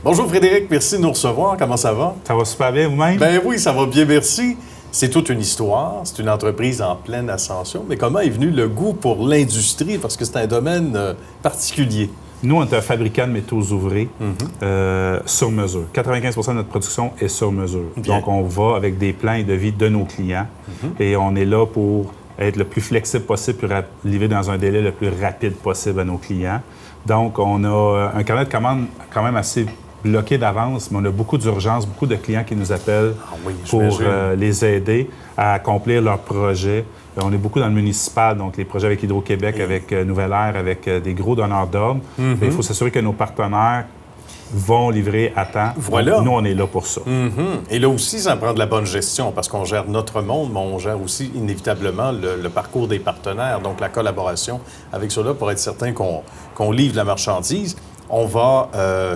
Bonjour Frédéric, merci de nous recevoir. Comment ça va? Ça va super bien vous-même? Ben oui, ça va bien, merci. C'est toute une histoire, c'est une entreprise en pleine ascension, mais comment est venu le goût pour l'industrie? Parce que c'est un domaine particulier. Nous, on est un fabricant de métaux ouvrés sur mesure. 95 de notre production est sur mesure. Bien. Donc, on va avec des plans et devis de nos clients et on est là pour être le plus flexible possible pour livrer dans un délai le plus rapide possible à nos clients. Donc, on a un carnet de commandes quand même assez bloqué d'avance, mais on a beaucoup d'urgences, beaucoup de clients qui nous appellent pour les aider à accomplir leurs projets. On est beaucoup dans le municipal, donc les projets avec Hydro-Québec, avec Nouvelle Air, avec des gros donneurs d'ordre. Il faut s'assurer que nos partenaires vont livrer à temps. Voilà. Donc, nous, on est là pour ça. Et là aussi, ça prend de la bonne gestion parce qu'on gère notre monde, mais on gère aussi inévitablement le parcours des partenaires, donc la collaboration avec ceux-là pour être certain qu'on livre la marchandise. On va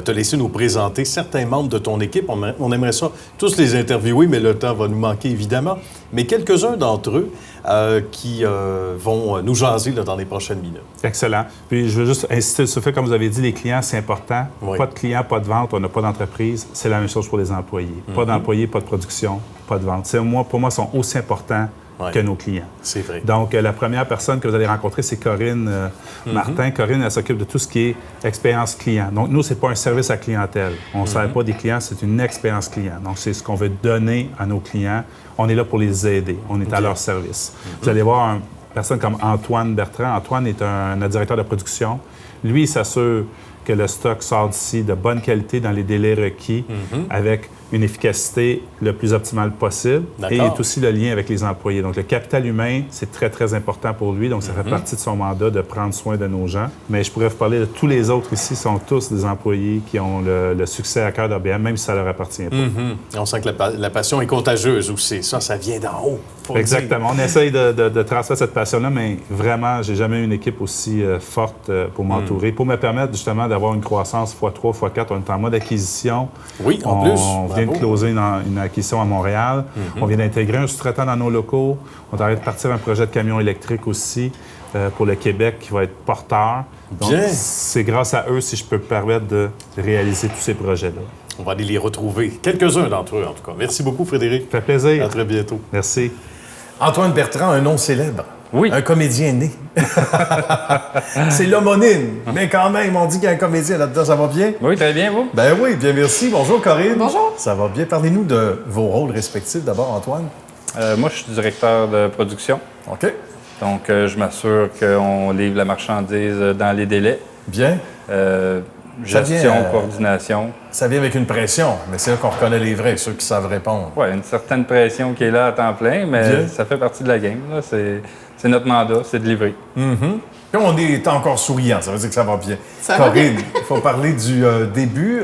te laisser nous présenter certains membres de ton équipe. On aimerait ça tous les interviewer, mais le temps va nous manquer évidemment. Mais quelques-uns d'entre eux qui vont nous jaser là, dans les prochaines minutes. Excellent. Puis je veux juste insister sur le fait, comme vous avez dit, les clients, c'est important. Oui. Pas de clients, pas de vente, on n'a pas d'entreprise. C'est la même chose pour les employés. Pas d'employés, pas de production, pas de vente. Pour moi, ils sont aussi importants que nos clients. C'est vrai. Donc, la première personne que vous allez rencontrer, c'est Corinne Martin. Corinne, elle s'occupe de tout ce qui est expérience client. Donc, nous, c'est pas un service à clientèle. On ne sert pas des clients, c'est une expérience client. Donc, c'est ce qu'on veut donner à nos clients. On est là pour les aider. On est à leur service. Vous allez voir une personne comme Antoine Bertrand. Antoine est un directeur de production. Lui, il s'assure que le stock sort d'ici de bonne qualité dans les délais requis avec une efficacité le plus optimale possible. Et il est aussi le lien avec les employés. Donc, le capital humain, c'est très, très important pour lui. Donc, ça fait partie de son mandat de prendre soin de nos gens. Mais je pourrais vous parler de tous les autres ici, sont tous des employés qui ont le succès à cœur d'ABM, même si ça ne leur appartient pas. On sent que la passion est contagieuse aussi. Ça vient d'en haut. Exactement. On essaye de transmettre cette passion-là, mais vraiment, j'ai jamais eu une équipe aussi forte pour m'entourer, pour me permettre justement d'avoir une croissance x3, x4. On est en mode acquisition. Oui, en plus. On vient de closer une acquisition à Montréal. On vient d'intégrer un sous-traitant dans nos locaux. On est en train de partir un projet de camion électrique aussi pour le Québec qui va être porteur. Donc, c'est grâce à eux si je peux me permettre de réaliser tous ces projets-là. On va aller les retrouver. Quelques-uns d'entre eux, en tout cas. Merci beaucoup, Frédéric. Ça fait plaisir. À très bientôt. Merci. Antoine Bertrand, un nom célèbre. Oui. Un comédien né. C'est l'homonyme. Mais quand même, on dit qu'il y a un comédien là-dedans. Ça va bien? Oui, très bien, vous? Ben oui, bien merci. Bonjour, Corinne. Bonjour. Ça va bien. Parlez-nous de vos rôles respectifs. D'abord, Antoine. Moi, je suis directeur de production. OK. Donc, je m'assure qu'on livre la marchandise dans les délais. Bien. Gestion, coordination. Ça vient avec une pression, mais c'est là qu'on reconnaît les vrais, ceux qui savent répondre. Oui, une certaine pression qui est là à temps plein, mais ça fait partie de la game. Là. C'est notre mandat, c'est de livrer. Puis on est encore souriant, ça veut dire que ça va bien. Ça va Corinne, bien. il faut parler du début.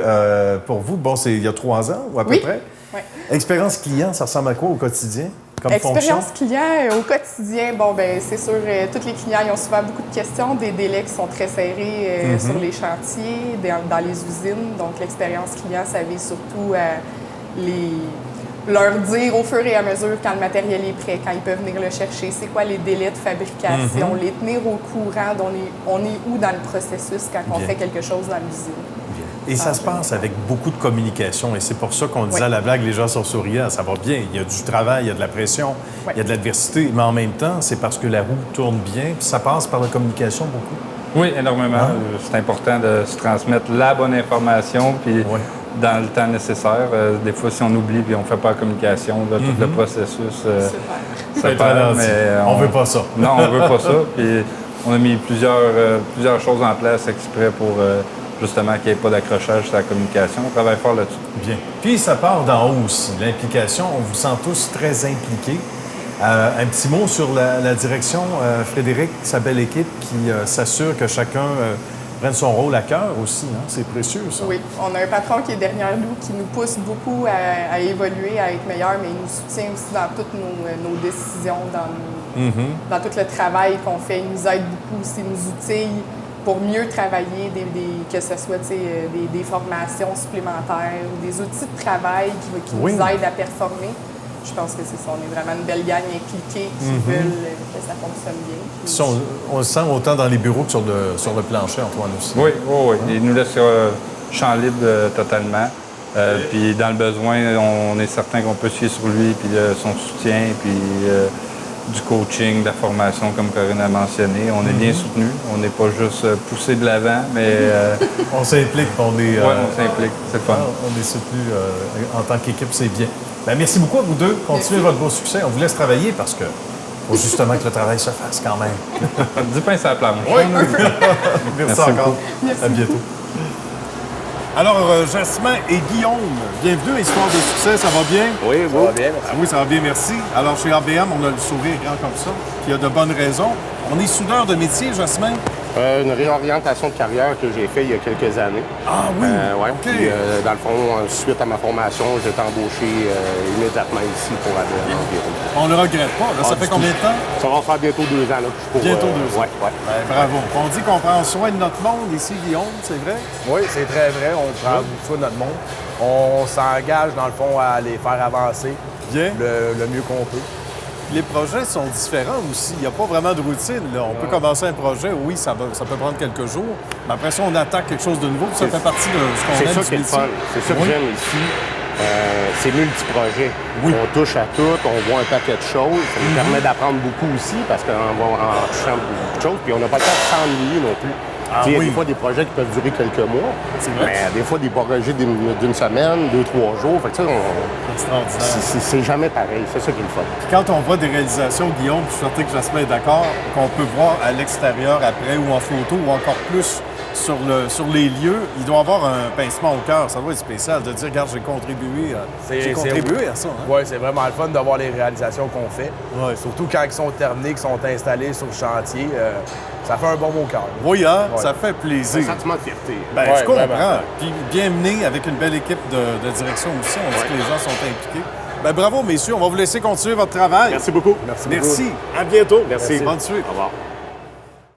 Pour vous, bon, c'est il y a 3 ans ou à peu près. Oui. Expérience client, ça ressemble à quoi au quotidien? Comme Expérience fonction? client au quotidien, bon, ben c'est sûr, tous les clients ils ont souvent beaucoup de questions, des délais qui sont très serrés sur les chantiers, dans les usines. Donc, l'expérience client, ça vise surtout à leur dire au fur et à mesure quand le matériel est prêt, quand ils peuvent venir le chercher, c'est quoi les délais de fabrication, les tenir au courant on est où dans le processus quand on fait quelque chose dans l'usine. Et ça se passe avec beaucoup de communication. Et c'est pour ça qu'on disait à la blague, les gens sont souriants, ça va bien. Il y a du travail, il y a de la pression, il y a de l'adversité. Mais en même temps, c'est parce que la roue tourne bien. Puis ça passe par la communication beaucoup. Oui, énormément. C'est important de se transmettre la bonne information, puis dans le temps nécessaire. Des fois, si on oublie puis on ne fait pas la communication, là, tout le processus, ça perd, mais on veut pas ça. Non, on veut pas ça. Puis on a mis plusieurs choses en place exprès pour justement qu'il n'y ait pas d'accrochage sur la communication. On travaille fort là-dessus. Bien. Puis ça part d'en haut aussi. L'implication, on vous sent tous très impliqués. Un petit mot sur la direction. Frédéric, sa belle équipe qui s'assure que chacun prenne son rôle à cœur aussi. Hein? C'est précieux, ça. Oui. On a un patron qui est derrière nous, qui nous pousse beaucoup à évoluer, à être meilleur, mais il nous soutient aussi dans toutes nos décisions, dans tout le travail qu'on fait. Il nous aide beaucoup aussi, nous outille pour mieux travailler, que ce soit des formations supplémentaires ou des outils de travail qui nous aident à performer. Je pense que c'est ça. On est vraiment une belle gang impliquée qui veulent que ça fonctionne bien. On le sent autant dans les bureaux que sur le plancher, Antoine aussi. Oui. Il nous laisse champ libre totalement. Puis dans le besoin, on est certain qu'on peut se fier sur lui, puis son soutien, puis du coaching, de la formation, comme Corinne a mentionné. On est bien soutenu. On n'est pas juste poussé de l'avant, mais... on s'implique, on est... Oui, on s'implique. C'est le fun. On est soutenu en tant qu'équipe, c'est bien. Ben, merci beaucoup à vous deux. Continuez votre beau succès. On vous laisse travailler parce que faut justement que le travail se fasse quand même. Du pain sur la planche. Oui. Merci encore. Merci. À bientôt. Alors, Jasmin et Guillaume, bienvenue à Histoire de succès, ça va bien? Oui, ça va bien, merci. Ah oui, ça va bien, merci. Alors, chez ABM, on a le sourire grand comme ça, puis il y a de bonnes raisons. On est soudeur de métier, Jasmin? Une réorientation de carrière que j'ai faite il y a quelques années. Ah oui? Ouais. OK. Puis, dans le fond, suite à ma formation, j'ai été embauché immédiatement ici pour ABM environ. On ne le regrette pas. Là, ça fait combien de temps? Ça va faire bientôt 2 ans. Là, pour, Bientôt 2 ans. Ouais. Ben, bravo. On dit qu'on prend soin de notre monde ici, Guillaume, c'est vrai? Oui, c'est très vrai. On prend beaucoup soin de notre monde. On s'engage, dans le fond, à les faire avancer Bien. le mieux qu'on peut. Les projets sont différents aussi. Il n'y a pas vraiment de routine. Là. On peut commencer un projet, oui, ça peut prendre quelques jours, mais après ça, on attaque quelque chose de nouveau. Ça fait partie de ce qu'on aime. C'est ça qui est le fun. C'est ça que j'aime ici. C'est multi-projet. Oui. On touche à tout, on voit un paquet de choses. Ça nous permet d'apprendre beaucoup aussi parce qu'on va en touchant beaucoup de choses. Puis on n'a pas le temps de s'ennuyer non plus. Ah, Il y a oui. des fois des projets qui peuvent durer quelques mois. C'est vrai. Mais des fois des projets d'une semaine, 2-3 jours. Fait que ça, Extraordinaire. c'est jamais pareil. C'est ça qui est le fun. Quand on voit des réalisations, Guillaume, je suis certain que Jasmin est d'accord, qu'on peut voir à l'extérieur après ou en photo ou encore plus sur les lieux, il doit avoir un pincement au cœur. Ça doit être spécial de dire, regarde, j'ai contribué à ça. Hein? Oui, c'est vraiment le fun de voir les réalisations qu'on fait. Ouais. Surtout quand ils sont terminés, qu'ils sont installés sur le chantier. Ça fait un bon mot au cœur. Oui, hein? Ouais. Ça fait C'est plaisir. un sentiment de fierté. Ben, Ouais, je comprends. vraiment. Puis bien mené avec une belle équipe de direction aussi. On dit que les gens sont impliqués. Ben, bravo, messieurs. On va vous laisser continuer votre travail. Merci beaucoup. Merci. À bientôt. Merci. Bonne suite. Au revoir.